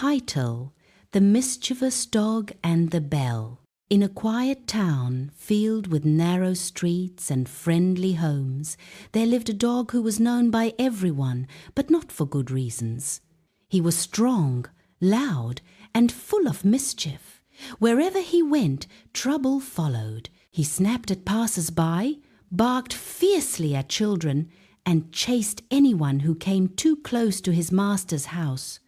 Title: The Mischievous Dog and the Bell. In a quiet town, filled with narrow streets and friendly homes, there lived a dog who was known by everyone, but not for good reasons. He was strong, loud, and full of mischief. Wherever he went, trouble followed. He snapped at passers-by, barked fiercely at children, and chased anyone who came too close to his master's house.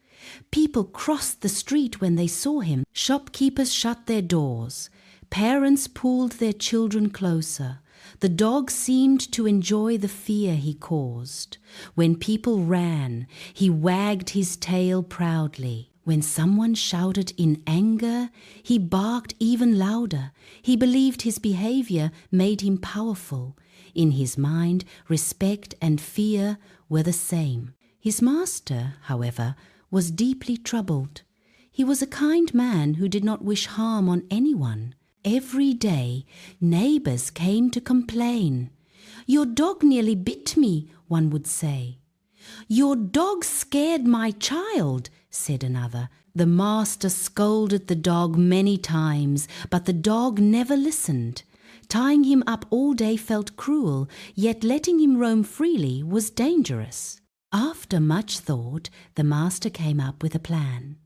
People crossed the street when they saw him. Shopkeepers shut their doors. Parents pulled their children closer. The dog seemed to enjoy the fear he caused. When people ran, he wagged his tail proudly. When someone shouted in anger, he barked even louder. He believed his behavior made him powerful. In his mind, respect and fear were the same. His master, however, was deeply troubled. He was a kind man who did not wish harm on anyone. Every day, neighbors came to complain. "Your dog nearly bit me," one would say. "Your dog scared my child," said another. The master scolded the dog many times, but the dog never listened. Tying him up all day felt cruel, yet letting him roam freely was dangerous. After much thought, the master came up with a plan.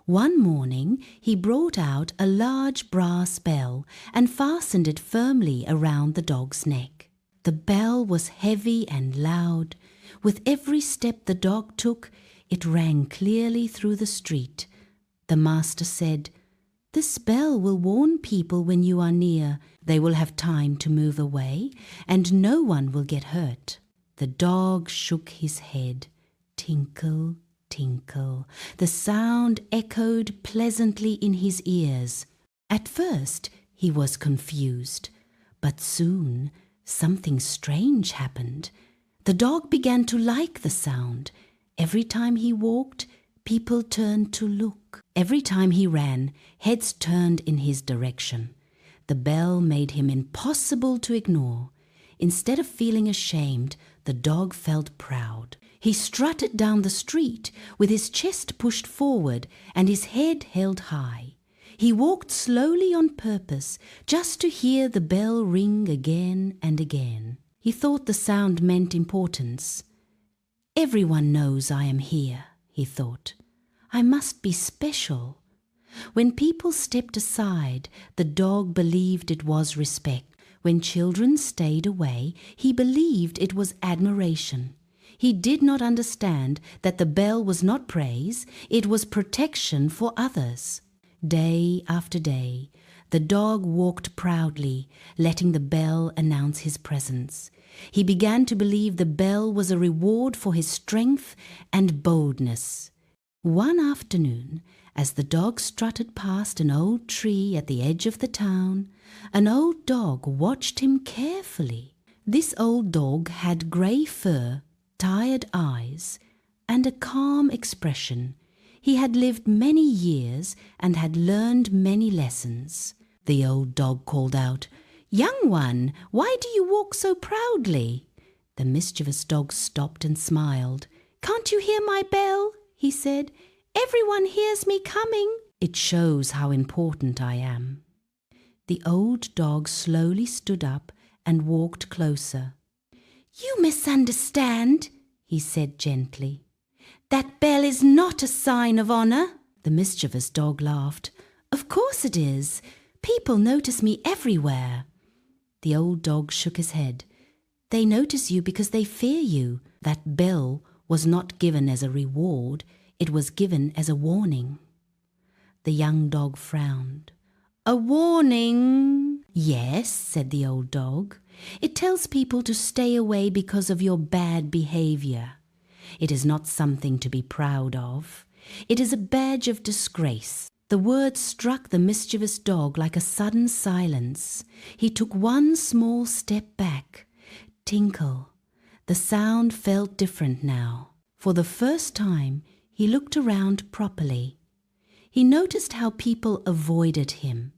One morning, he brought out a large brass bell and fastened it firmly around the dog's neck. The bell was heavy and loud. With every step the dog took, it rang clearly through the street. The master said, "This bell will warn people when you are near. They will have time to move away, and no one will get hurt." The dog shook his head. Tinkle, tinkle. The sound echoed pleasantly in his ears. At first he was confused, but soon something strange happened. The dog began to like the sound. Every time he walked, people turned to look. Every time he ran, heads turned in his direction. The bell made him impossible to ignore. Instead of feeling ashamed, the dog felt proud. He strutted down the street with his chest pushed forward and his head held high. He walked slowly on purpose, just to hear the bell ring again and again. He thought the sound meant importance. "Everyone knows I am here," he thought. "I must be special." When people stepped aside, the dog believed it was respect. When children stayed away, he believed it was admiration. He did not understand that the bell was not praise, it was protection for others. Day after day, the dog walked proudly, letting the bell announce his presence. He began to believe the bell was a reward for his strength and boldness. One afternoon, as the dog strutted past an old tree at the edge of the town, an old dog watched him carefully. This old dog had grey fur, tired eyes, and a calm expression. He had lived many years and had learned many lessons. The old dog called out, "Young one, why do you walk so proudly?" The mischievous dog stopped and smiled. "Can't you hear my bell?" he said. "Everyone hears me coming." "It shows how important I am." The old dog slowly stood up and walked closer. "You misunderstand," he said gently. "That bell is not a sign of honor." The mischievous dog laughed. "Of course it is. People notice me everywhere." The old dog shook his head. "They notice you because they fear you. That bell was not given as a reward. It was given as a warning." The young dog frowned. "A warning?" "Yes," said the old dog. "It tells people to stay away because of your bad behavior. It is not something to be proud of. It is a badge of disgrace." The words struck the mischievous dog like a sudden silence. He took one small step back. Tinkle. The sound felt different now. For the first time, he looked around properly. He noticed how people avoided him.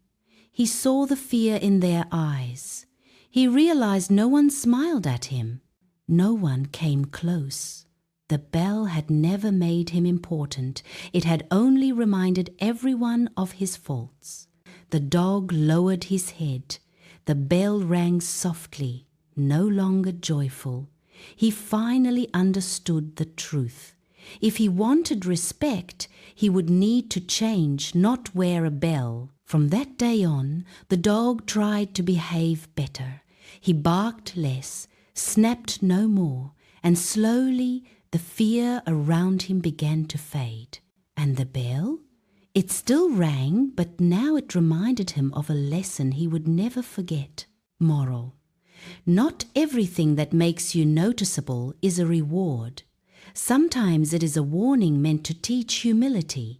He saw the fear in their eyes. He realized no one smiled at him. No one came close. The bell had never made him important. It had only reminded everyone of his faults. The dog lowered his head. The bell rang softly, no longer joyful. He finally understood the truth. If he wanted respect, he would need to change, not wear a bell. From that day on, the dog tried to behave better. He barked less, snapped no more, and slowly the fear around him began to fade. And the bell? It still rang, but now it reminded him of a lesson he would never forget. Moral: not everything that makes you noticeable is a reward. Sometimes it is a warning meant to teach humility.